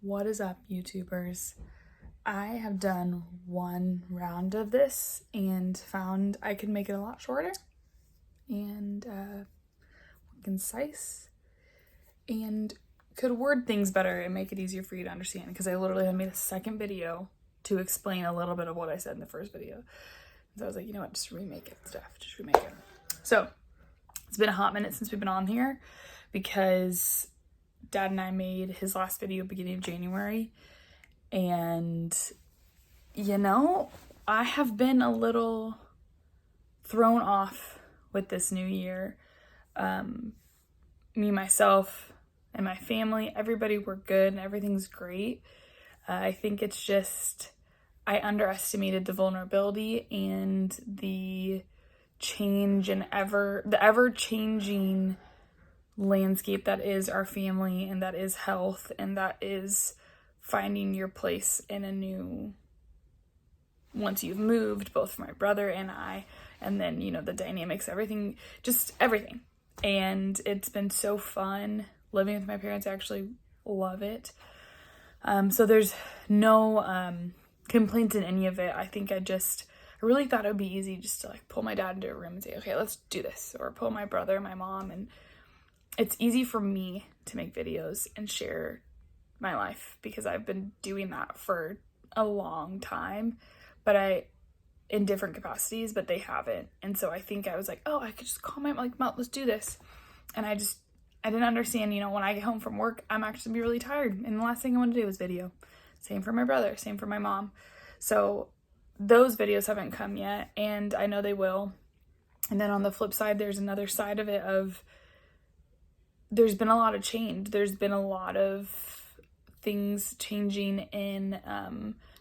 What is up, YouTubers? I have done one round of this and found I could make it a lot shorter and concise and could word things better and make it easier for you to understand, because I literally had made a second video to explain a little bit of what I said in the first video. So I was like, you know what, just remake it, Steph, just remake it. So it's been a hot minute since we've been on here because Dad and I made his last video beginning of January, and you know, I have been a little thrown off with this new year. Me, myself, and my family, everybody, we're good and everything's great. I think it's just I underestimated the vulnerability and the change and the ever-changing landscape that is our family, and that is health, and that is finding your place in a new, once you've moved, both for my brother and I, and then, you know, the dynamics, everything, just everything. And it's been so fun living with my parents. I actually love it. So there's no complaints in any of it. I think I really thought it would be easy just to like pull my dad into a room and say, okay, let's do this, or pull my brother, my mom, and it's easy for me to make videos and share my life because I've been doing that for a long time, but in different capacities, but they haven't. And so I think I was like, oh, I could just call my mom, let's do this. And I didn't understand, you know, when I get home from work, I'm actually really tired. And the last thing I want to do is video. Same for my brother, same for my mom. So those videos haven't come yet, and I know they will. And then on the flip side, there's another side of it of there's been a lot of change. There's been a lot of things changing in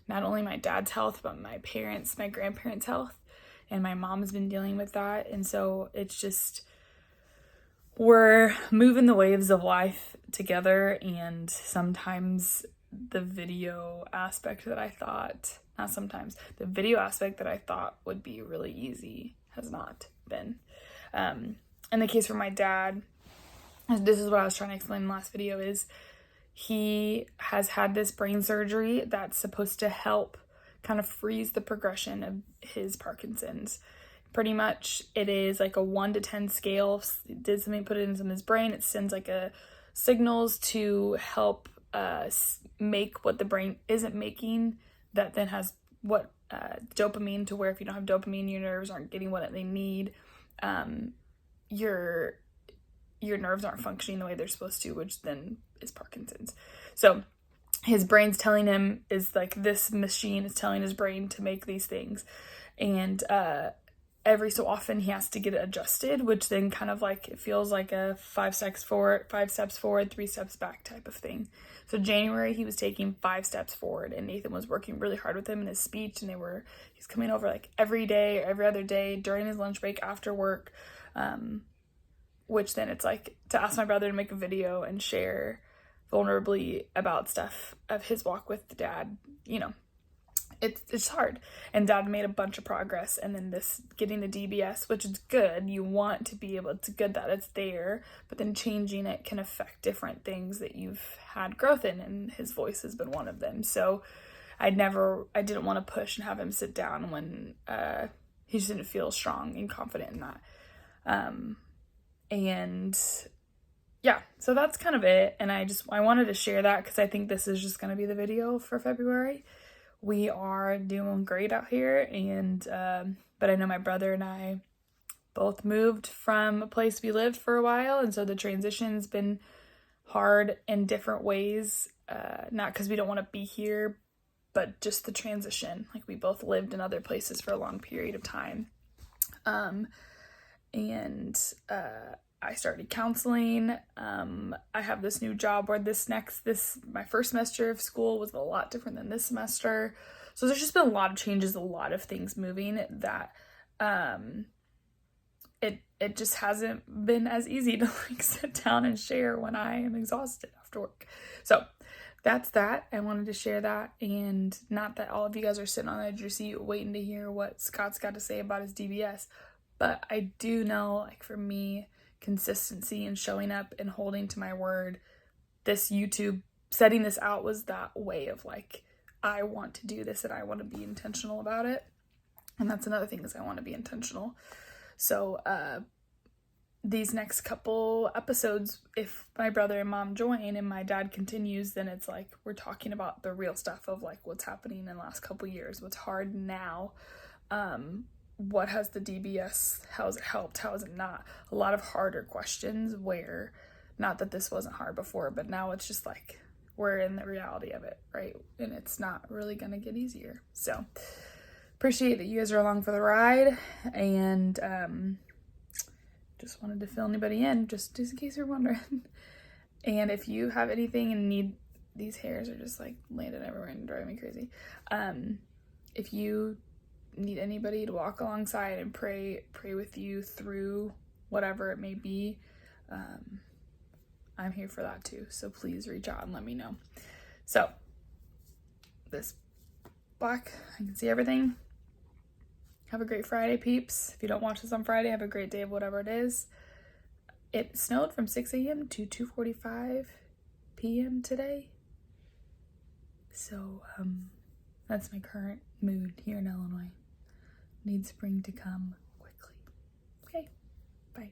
not only my dad's health, but my grandparents' health. And my mom has been dealing with that. And so it's just, we're moving the waves of life together. And sometimes the video aspect that I thought, the video aspect that I thought would be really easy has not been. In the case for my dad, this is what I was trying to explain in the last video, is he has had this brain surgery that's supposed to help kind of freeze the progression of his Parkinson's. Pretty much it is like a 1 to 10 scale. It did something, put it into his brain. It sends like signals to help make what the brain isn't making, that then has dopamine, to where if you don't have dopamine, your nerves aren't getting what they need. Your nerves aren't functioning the way they're supposed to, which then is Parkinson's. So his brain's telling him, is like this machine is telling his brain to make these things. And every so often he has to get it adjusted, which then kind of like, it feels like a 5 steps forward, 3 steps back type of thing. So January, he was taking 5 steps forward, and Nathan was working really hard with him in his speech, and he's coming over like every day, or every other day during his lunch break after work. Which then it's like to ask my brother to make a video and share vulnerably about stuff of his walk with Dad, you know, it's hard. And Dad made a bunch of progress, and then getting the DBS, which is good. You want to be able, it's good that it's there, but then changing it can affect different things that you've had growth in, and his voice has been one of them. So I didn't want to push and have him sit down when he just didn't feel strong and confident in that. And yeah, so that's kind of it. And I wanted to share that because I think this is just going to be the video for February. We are doing great out here, and but I know my brother and I both moved from a place we lived for a while, and so the transition's been hard in different ways, not because we don't want to be here, but just the transition. Like, we both lived in other places for a long period of time. I started counseling. I have this new job where my first semester of school was a lot different than this semester. So there's just been a lot of changes, a lot of things moving that, it just hasn't been as easy to like sit down and share when I am exhausted after work. So that's that. I wanted to share that, and not that all of you guys are sitting on the edge of your seat waiting to hear what Scott's got to say about his DBS. But I do know, like, for me, consistency and showing up and holding to my word, this YouTube setting this out was that way of like, I want to do this and I want to be intentional about it. And that's another thing, is I want to be intentional. So these next couple episodes, if my brother and mom join and my dad continues, then it's like we're talking about the real stuff of like what's happening in the last couple years, what's hard now, what has the DBS, how has it helped, how has it not, a lot of harder questions, where not that this wasn't hard before, but now it's just like we're in the reality of it, right? And it's not really gonna get easier. So appreciate that you guys are along for the ride, and just wanted to fill anybody in, just in case you're wondering. And if you have anything and need, these hairs are just like landing everywhere and driving me crazy. If you need anybody to walk alongside and pray with you through whatever it may be, I'm here for that too. So please reach out and let me know. So this black, I can see everything. Have a great Friday, peeps. If you don't watch this on Friday, have a great day of whatever it is. It snowed from 6 a.m. to 2:45 p.m. today. So that's my current mood here in Illinois. Need spring to come quickly. Okay, bye.